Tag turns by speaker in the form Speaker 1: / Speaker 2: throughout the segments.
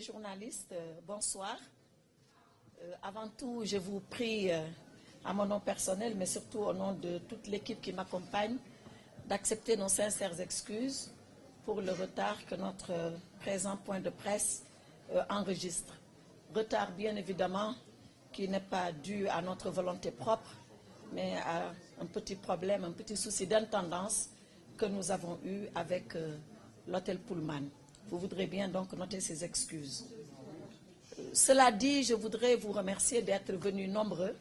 Speaker 1: les journalistes, bonsoir. Avant tout, je vous prie, à mon nom personnel, mais surtout au nom de toute l'équipe qui m'accompagne, d'accepter nos sincères excuses pour le retard que notre présent point de presse enregistre. Retard, bien évidemment, qui n'est pas dû à notre volonté propre, mais à un petit problème, un petit souci d'intendance que nous avons eu avec l'hôtel Pullman. Vous voudrez bien donc noter ces excuses. Cela dit, je voudrais vous remercier d'être venus nombreux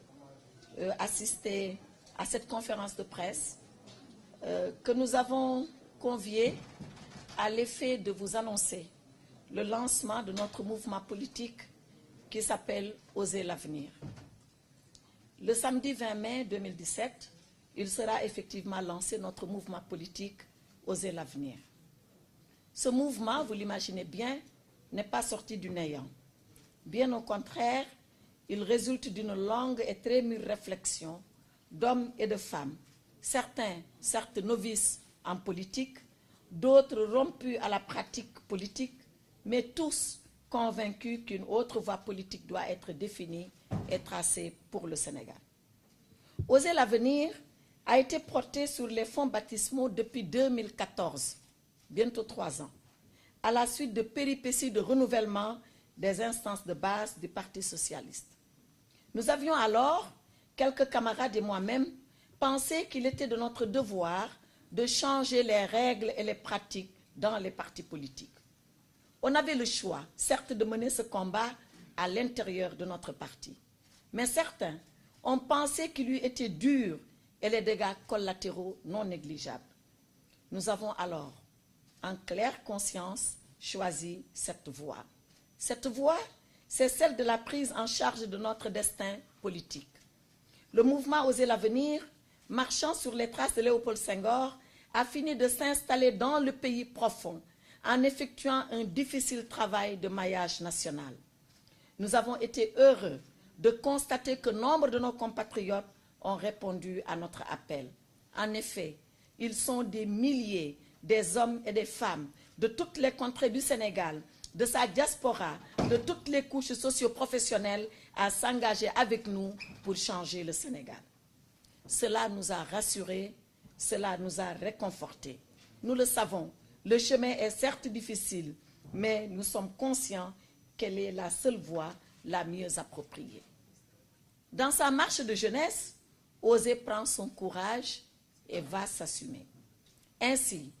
Speaker 1: assister à cette conférence de presse que nous avons conviée à l'effet de vous annoncer le lancement de notre mouvement politique qui s'appelle Oser l'avenir. Le samedi 20 mai 2017, il sera effectivement lancé notre mouvement politique Oser l'avenir. Ce mouvement, vous l'imaginez bien, n'est pas sorti du néant. Bien au contraire, il résulte d'une longue et très mûre réflexion d'hommes et de femmes, certains, certes novices en politique, d'autres rompus à la pratique politique, mais tous convaincus qu'une autre voie politique doit être définie et tracée pour le Sénégal. Oser l'avenir a été porté sur les fonds baptismaux depuis 2014, bientôt 3 ans, à la suite de péripéties de renouvellement des instances de base du Parti socialiste. Nous avions alors, quelques camarades et moi-même, pensé qu'il était de notre devoir de changer les règles et les pratiques dans les partis politiques. On avait le choix, certes, de mener ce combat à l'intérieur de notre parti. Mais certains ont pensé qu'il eût été dur et les dégâts collatéraux non négligeables. Nous avons alors, en claire conscience, choisi cette voie. Cette voie, c'est celle de la prise en charge de notre destin politique. Le mouvement Oser l'avenir, marchant sur les traces de Léopold Senghor, a fini de s'installer dans le pays profond en effectuant un difficile travail de maillage national. Nous avons été heureux de constater que nombre de nos compatriotes ont répondu à notre appel. En effet, ils sont des milliers, des hommes et des femmes de toutes les contrées du Sénégal, de sa diaspora, de toutes les couches socio-professionnelles à s'engager avec nous pour changer le Sénégal. Cela nous a rassurés, cela nous a réconfortés. Nous le savons, le chemin est certes difficile, mais nous sommes conscients qu'elle est la seule voie la mieux appropriée. Dans sa marche de jeunesse, Oser prend son courage et va s'assumer. Ainsi,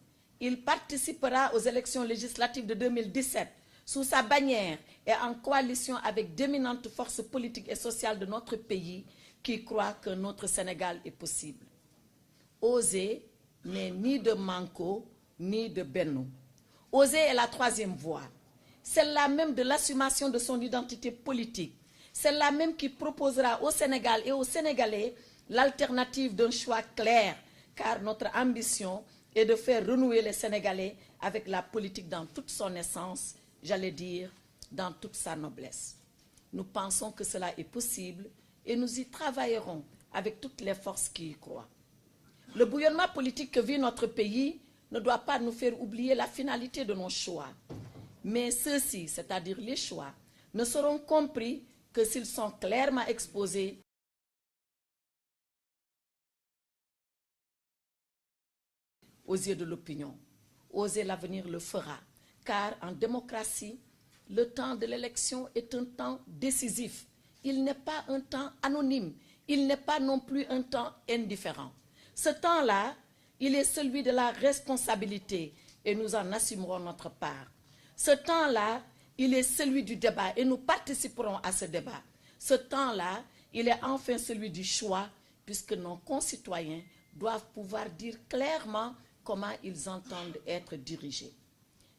Speaker 1: il participera aux élections législatives de 2017 sous sa bannière et en coalition avec d'éminentes forces politiques et sociales de notre pays qui croient que notre Sénégal est possible. Oser n'est ni de Manko, ni de Benno. Oser est la troisième voie, celle-là même de l'assumation de son identité politique, celle-là même qui proposera au Sénégal et aux Sénégalais l'alternative d'un choix clair, car notre ambition est de faire renouer les Sénégalais avec la politique dans toute son essence, j'allais dire, dans toute sa noblesse. Nous pensons que cela est possible et nous y travaillerons avec toutes les forces qui y croient. Le bouillonnement politique que vit notre pays ne doit pas nous faire oublier la finalité de nos choix. Mais ceux-ci, c'est-à-dire les choix, ne seront compris que s'ils sont clairement exposés aux yeux de l'opinion. Oser l'avenir le fera, car en démocratie, le temps de l'élection est un temps décisif. Il n'est pas un temps anonyme, il n'est pas non plus un temps indifférent. Ce temps-là, il est celui de la responsabilité et nous en assumerons notre part. Ce temps-là, il est celui du débat et nous participerons à ce débat. Ce temps-là, il est enfin celui du choix puisque nos concitoyens doivent pouvoir dire clairement comment ils entendent être dirigés.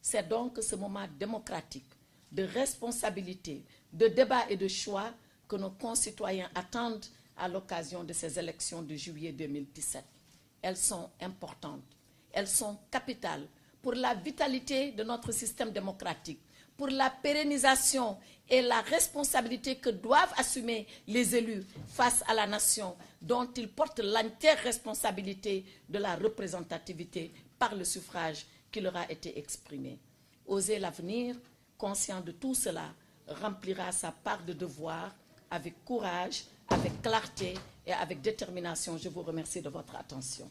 Speaker 1: C'est donc ce moment démocratique, de responsabilité, de débat et de choix que nos concitoyens attendent à l'occasion de ces élections de juillet 2017. Elles sont importantes, elles sont capitales pour la vitalité de notre système démocratique, pour la pérennisation et la responsabilité que doivent assumer les élus face à la nation, dont ils portent l'entière responsabilité de la représentativité par le suffrage qui leur a été exprimé. Oser l'avenir conscient de tout cela, remplira sa part de devoir avec courage, avec clarté et avec détermination. Je vous remercie de votre attention.